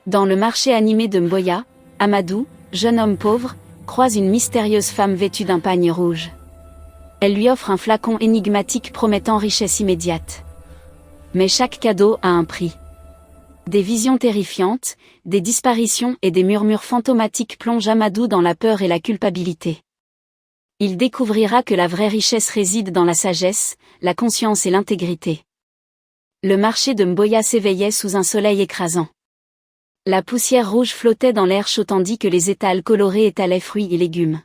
Dans le marché animé de Mboya, Amadou, jeune homme pauvre, croise une mystérieuse femme vêtue d'un pagne rouge. Elle lui offre un flacon énigmatique promettant richesse immédiate. Mais chaque cadeau a un prix. Des visions terrifiantes, des disparitions et des murmures fantomatiques plongent Amadou dans la peur et la culpabilité. Il découvrira que la vraie richesse réside dans la sagesse, la conscience et l'intégrité. Le marché de Mboya s'éveillait sous un soleil écrasant. La poussière rouge flottait dans l'air chaud tandis que les étals colorés étalaient fruits et légumes.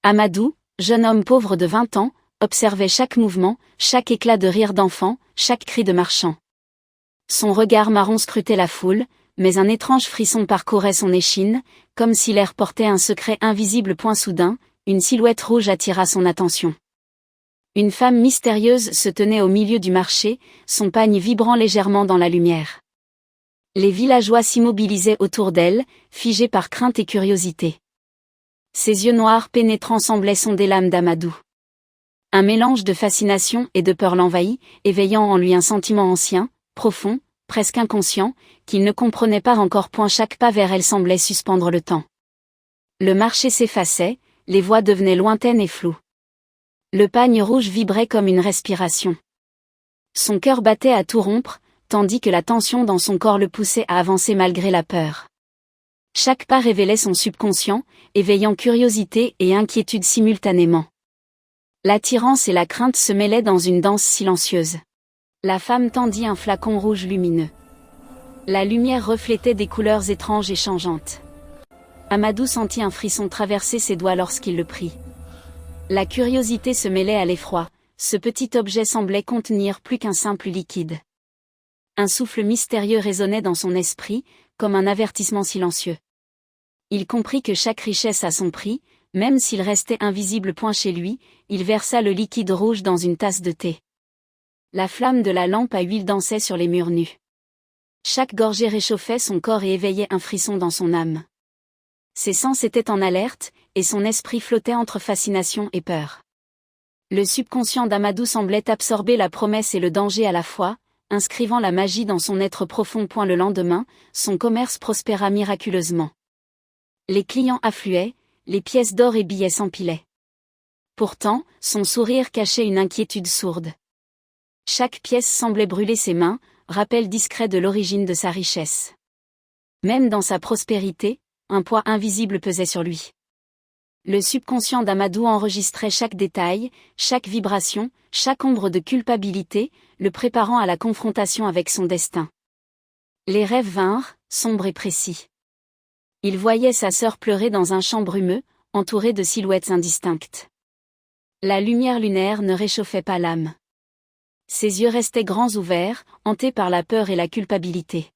Amadou, jeune homme pauvre de 20 ans, observait chaque mouvement, chaque éclat de rire d'enfant, chaque cri de marchand. Son regard marron scrutait la foule, mais un étrange frisson parcourait son échine, comme si l'air portait un secret invisible. Point soudain, une silhouette rouge attira son attention. Une femme mystérieuse se tenait au milieu du marché, son pagne vibrant légèrement dans la lumière. Les villageois s'immobilisaient autour d'elle, figés par crainte et curiosité. Ses yeux noirs pénétrants semblaient sonder l'âme d'Amadou. Un mélange de fascination et de peur l'envahit, éveillant en lui un sentiment ancien, profond, presque inconscient, qu'il ne comprenait pas encore. Chaque pas vers elle semblait suspendre le temps. Le marché s'effaçait, les voix devenaient lointaines et floues. Le pagne rouge vibrait comme une respiration. Son cœur battait à tout rompre, tandis que la tension dans son corps le poussait à avancer malgré la peur. Chaque pas révélait son subconscient, éveillant curiosité et inquiétude simultanément. L'attirance et la crainte se mêlaient dans une danse silencieuse. La femme tendit un flacon rouge lumineux. La lumière reflétait des couleurs étranges et changeantes. Amadou sentit un frisson traverser ses doigts lorsqu'il le prit. La curiosité se mêlait à l'effroi, ce petit objet semblait contenir plus qu'un simple liquide. Un souffle mystérieux résonnait dans son esprit, comme un avertissement silencieux. Il comprit que chaque richesse a son prix, même s'il restait invisible. Chez lui, il versa le liquide rouge dans une tasse de thé. La flamme de la lampe à huile dansait sur les murs nus. Chaque gorgée réchauffait son corps et éveillait un frisson dans son âme. Ses sens étaient en alerte, et son esprit flottait entre fascination et peur. Le subconscient d'Amadou semblait absorber la promesse et le danger à la fois, inscrivant la magie dans son être profond. Le lendemain, son commerce prospéra miraculeusement. Les clients affluaient, les pièces d'or et billets s'empilaient. Pourtant, son sourire cachait une inquiétude sourde. Chaque pièce semblait brûler ses mains, rappel discret de l'origine de sa richesse. Même dans sa prospérité, un poids invisible pesait sur lui. Le subconscient d'Amadou enregistrait chaque détail, chaque vibration, chaque ombre de culpabilité, le préparant à la confrontation avec son destin. Les rêves vinrent, sombres et précis. Il voyait sa sœur pleurer dans un champ brumeux, entouré de silhouettes indistinctes. La lumière lunaire ne réchauffait pas l'âme. Ses yeux restaient grands ouverts, hantés par la peur et la culpabilité.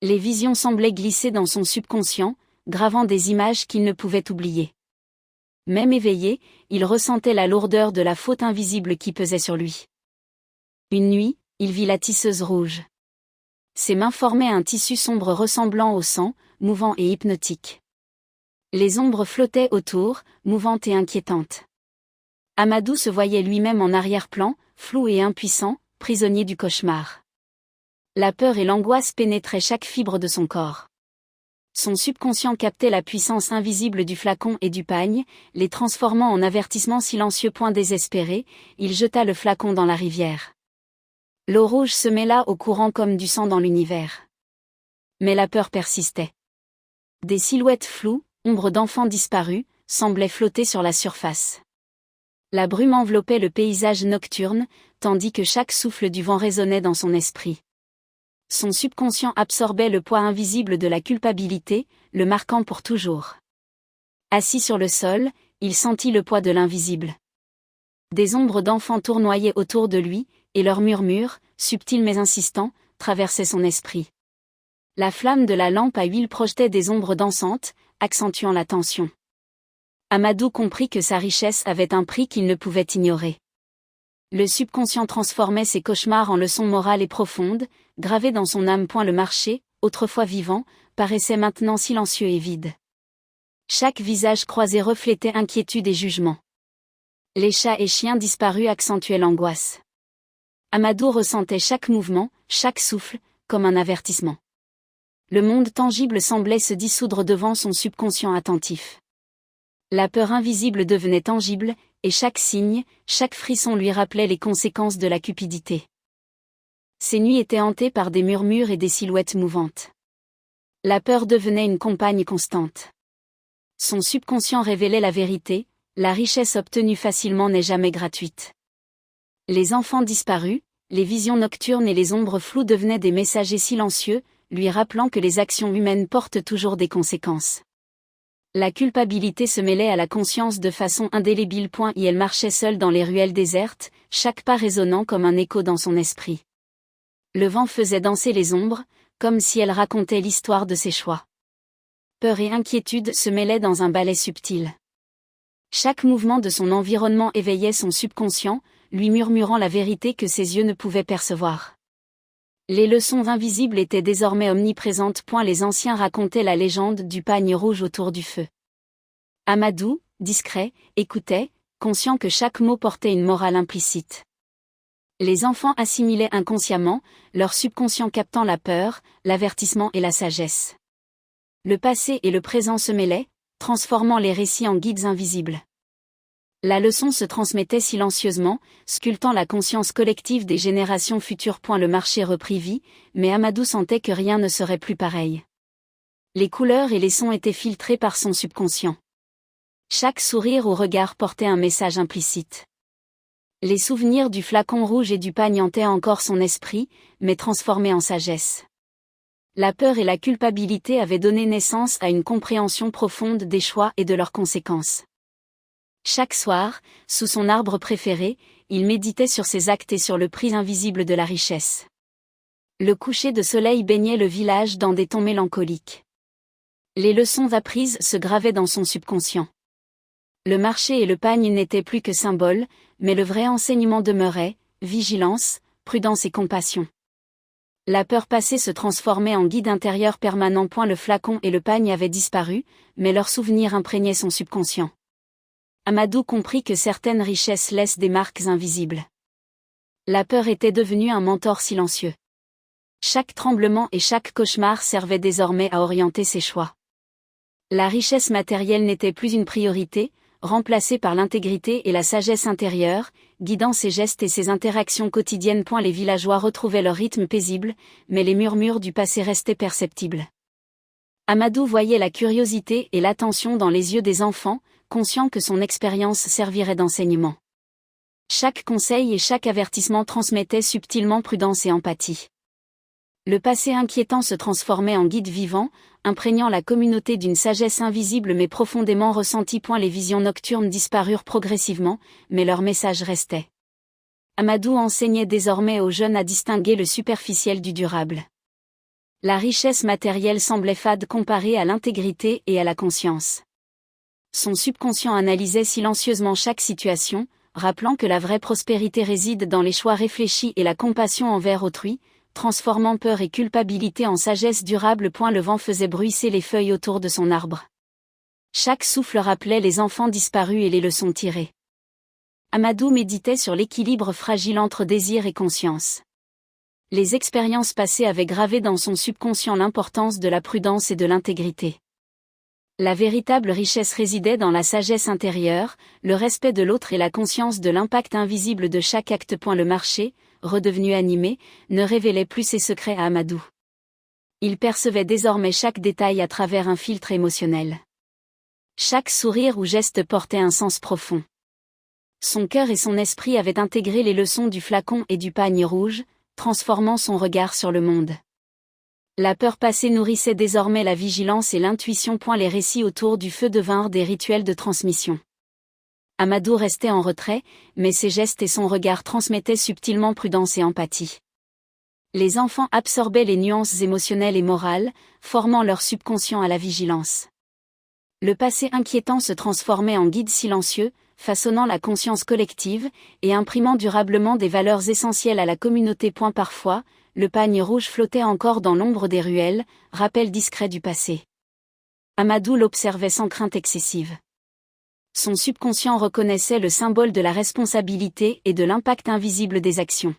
Les visions semblaient glisser dans son subconscient, gravant des images qu'il ne pouvait oublier. Même éveillé, il ressentait la lourdeur de la faute invisible qui pesait sur lui. Une nuit, il vit la tisseuse rouge. Ses mains formaient un tissu sombre ressemblant au sang, mouvant et hypnotique. Les ombres flottaient autour, mouvantes et inquiétantes. Amadou se voyait lui-même en arrière-plan, flou et impuissant, prisonnier du cauchemar. La peur et l'angoisse pénétraient chaque fibre de son corps. Son subconscient captait la puissance invisible du flacon et du pagne, les transformant en avertissements silencieux. Désespéré, il jeta le flacon dans la rivière. L'eau rouge se mêla au courant comme du sang dans l'univers. Mais la peur persistait. Des silhouettes floues, ombres d'enfants disparus, semblaient flotter sur la surface. La brume enveloppait le paysage nocturne, tandis que chaque souffle du vent résonnait dans son esprit. Son subconscient absorbait le poids invisible de la culpabilité, le marquant pour toujours. Assis sur le sol, il sentit le poids de l'invisible. Des ombres d'enfants tournoyaient autour de lui, et leurs murmures, subtils mais insistants, traversaient son esprit. La flamme de la lampe à huile projetait des ombres dansantes, accentuant la tension. Amadou comprit que sa richesse avait un prix qu'il ne pouvait ignorer. Le subconscient transformait ses cauchemars en leçons morales et profondes, gravées dans son âme. Le marché, autrefois vivant, paraissait maintenant silencieux et vide. Chaque visage croisé reflétait inquiétude et jugement. Les chats et chiens disparus accentuaient l'angoisse. Amadou ressentait chaque mouvement, chaque souffle, comme un avertissement. Le monde tangible semblait se dissoudre devant son subconscient attentif. La peur invisible devenait tangible, et chaque signe, chaque frisson lui rappelait les conséquences de la cupidité. Ses nuits étaient hantées par des murmures et des silhouettes mouvantes. La peur devenait une compagne constante. Son subconscient révélait la vérité, la richesse obtenue facilement n'est jamais gratuite. Les enfants disparus, les visions nocturnes et les ombres floues devenaient des messagers silencieux, lui rappelant que les actions humaines portent toujours des conséquences. La culpabilité se mêlait à la conscience de façon indélébile. Et elle marchait seule dans les ruelles désertes, chaque pas résonnant comme un écho dans son esprit. Le vent faisait danser les ombres, comme si elle racontait l'histoire de ses choix. Peur et inquiétude se mêlaient dans un ballet subtil. Chaque mouvement de son environnement éveillait son subconscient, lui murmurant la vérité que ses yeux ne pouvaient percevoir. Les leçons invisibles étaient désormais omniprésentes. Les anciens racontaient la légende du pagne rouge autour du feu. Amadou, discret, écoutait, conscient que chaque mot portait une morale implicite. Les enfants assimilaient inconsciemment, leur subconscient captant la peur, l'avertissement et la sagesse. Le passé et le présent se mêlaient, transformant les récits en guides invisibles. La leçon se transmettait silencieusement, sculptant la conscience collective des générations futures. Le marché reprit vie, mais Amadou sentait que rien ne serait plus pareil. Les couleurs et les sons étaient filtrés par son subconscient. Chaque sourire ou regard portait un message implicite. Les souvenirs du flacon rouge et du pagne hantaient encore son esprit, mais transformés en sagesse. La peur et la culpabilité avaient donné naissance à une compréhension profonde des choix et de leurs conséquences. Chaque soir, sous son arbre préféré, il méditait sur ses actes et sur le prix invisible de la richesse. Le coucher de soleil baignait le village dans des tons mélancoliques. Les leçons apprises se gravaient dans son subconscient. Le marché et le pagne n'étaient plus que symboles, mais le vrai enseignement demeurait, vigilance, prudence et compassion. La peur passée se transformait en guide intérieur permanent. Le flacon et le pagne avaient disparu, mais leurs souvenirs imprégnaient son subconscient. Amadou comprit que certaines richesses laissent des marques invisibles. La peur était devenue un mentor silencieux. Chaque tremblement et chaque cauchemar servaient désormais à orienter ses choix. La richesse matérielle n'était plus une priorité, remplacée par l'intégrité et la sagesse intérieure, guidant ses gestes et ses interactions quotidiennes. Les villageois retrouvaient leur rythme paisible, mais les murmures du passé restaient perceptibles. Amadou voyait la curiosité et l'attention dans les yeux des enfants, conscient que son expérience servirait d'enseignement. Chaque conseil et chaque avertissement transmettaient subtilement prudence et empathie. Le passé inquiétant se transformait en guide vivant, imprégnant la communauté d'une sagesse invisible mais profondément ressentie. Les visions nocturnes disparurent progressivement, mais leur message restait. Amadou enseignait désormais aux jeunes à distinguer le superficiel du durable. La richesse matérielle semblait fade comparée à l'intégrité et à la conscience. Son subconscient analysait silencieusement chaque situation, rappelant que la vraie prospérité réside dans les choix réfléchis et la compassion envers autrui, transformant peur et culpabilité en sagesse durable. Le vent faisait bruisser les feuilles autour de son arbre. Chaque souffle rappelait les enfants disparus et les leçons tirées. Amadou méditait sur l'équilibre fragile entre désir et conscience. Les expériences passées avaient gravé dans son subconscient l'importance de la prudence et de l'intégrité. La véritable richesse résidait dans la sagesse intérieure, le respect de l'autre et la conscience de l'impact invisible de chaque acte. Le marché, redevenu animé, ne révélait plus ses secrets à Amadou. Il percevait désormais chaque détail à travers un filtre émotionnel. Chaque sourire ou geste portait un sens profond. Son cœur et son esprit avaient intégré les leçons du flacon et du pagne rouge, transformant son regard sur le monde. La peur passée nourrissait désormais la vigilance et l'intuition. Les récits autour du feu devinrent des rituels de transmission. Amadou restait en retrait, mais ses gestes et son regard transmettaient subtilement prudence et empathie. Les enfants absorbaient les nuances émotionnelles et morales, formant leur subconscient à la vigilance. Le passé inquiétant se transformait en guide silencieux, façonnant la conscience collective, et imprimant durablement des valeurs essentielles à la communauté. Parfois, le pagne rouge flottait encore dans l'ombre des ruelles, rappel discret du passé. Amadou l'observait sans crainte excessive. Son subconscient reconnaissait le symbole de la responsabilité et de l'impact invisible des actions.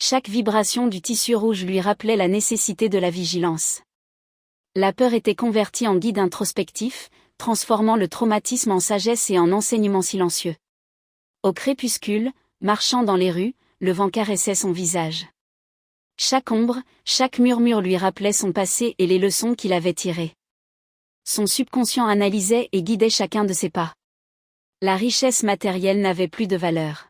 Chaque vibration du tissu rouge lui rappelait la nécessité de la vigilance. La peur était convertie en guide introspectif, transformant le traumatisme en sagesse et en enseignement silencieux. Au crépuscule, marchant dans les rues, le vent caressait son visage. Chaque ombre, chaque murmure lui rappelait son passé et les leçons qu'il avait tirées. Son subconscient analysait et guidait chacun de ses pas. La richesse matérielle n'avait plus de valeur.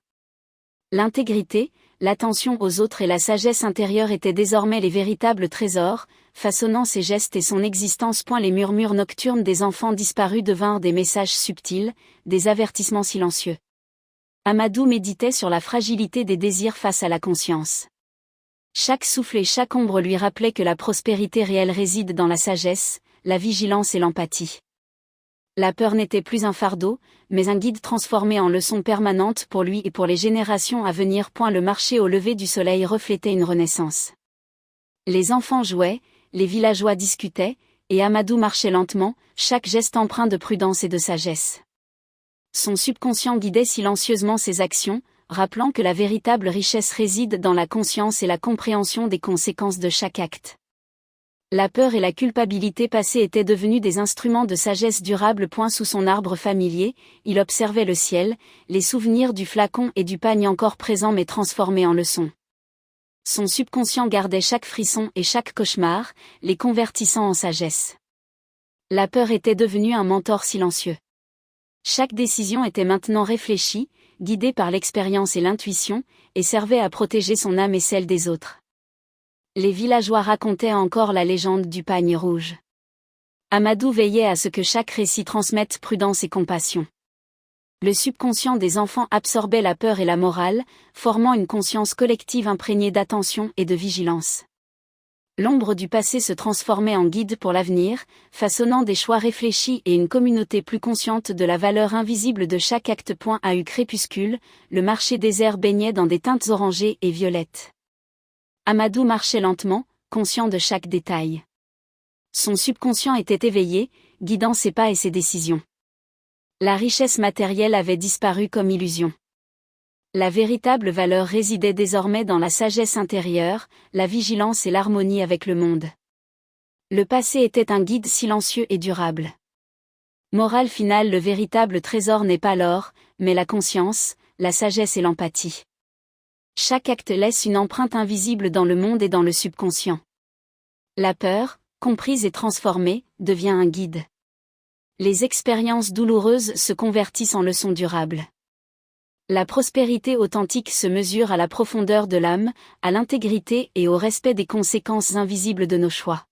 L'intégrité, l'attention aux autres et la sagesse intérieure étaient désormais les véritables trésors, façonnant ses gestes et son existence. Les murmures nocturnes des enfants disparus devinrent des messages subtils, des avertissements silencieux. Amadou méditait sur la fragilité des désirs face à la conscience. Chaque souffle et chaque ombre lui rappelait que la prospérité réelle réside dans la sagesse, la vigilance et l'empathie. La peur n'était plus un fardeau, mais un guide transformé en leçon permanente pour lui et pour les générations à venir. Le marché au lever du soleil reflétait une renaissance. Les enfants jouaient, les villageois discutaient, et Amadou marchait lentement, chaque geste empreint de prudence et de sagesse. Son subconscient guidait silencieusement ses actions, rappelant que la véritable richesse réside dans la conscience et la compréhension des conséquences de chaque acte. La peur et la culpabilité passée étaient devenus des instruments de sagesse durable. Sous son arbre familier, il observait le ciel, les souvenirs du flacon et du pagne encore présents mais transformés en leçons. Son subconscient gardait chaque frisson et chaque cauchemar, les convertissant en sagesse. La peur était devenue un mentor silencieux. Chaque décision était maintenant réfléchie, guidée par l'expérience et l'intuition, et servait à protéger son âme et celle des autres. Les villageois racontaient encore la légende du pagne rouge. Amadou veillait à ce que chaque récit transmette prudence et compassion. Le subconscient des enfants absorbait la peur et la morale, formant une conscience collective imprégnée d'attention et de vigilance. L'ombre du passé se transformait en guide pour l'avenir, façonnant des choix réfléchis et une communauté plus consciente de la valeur invisible de chaque acte. À crépuscule, le marché désert baignait dans des teintes orangées et violettes. Amadou marchait lentement, conscient de chaque détail. Son subconscient était éveillé, guidant ses pas et ses décisions. La richesse matérielle avait disparu comme illusion. La véritable valeur résidait désormais dans la sagesse intérieure, la vigilance et l'harmonie avec le monde. Le passé était un guide silencieux et durable. Morale finale: le véritable trésor n'est pas l'or, mais la conscience, la sagesse et l'empathie. Chaque acte laisse une empreinte invisible dans le monde et dans le subconscient. La peur, comprise et transformée, devient un guide. Les expériences douloureuses se convertissent en leçons durables. La prospérité authentique se mesure à la profondeur de l'âme, à l'intégrité et au respect des conséquences invisibles de nos choix.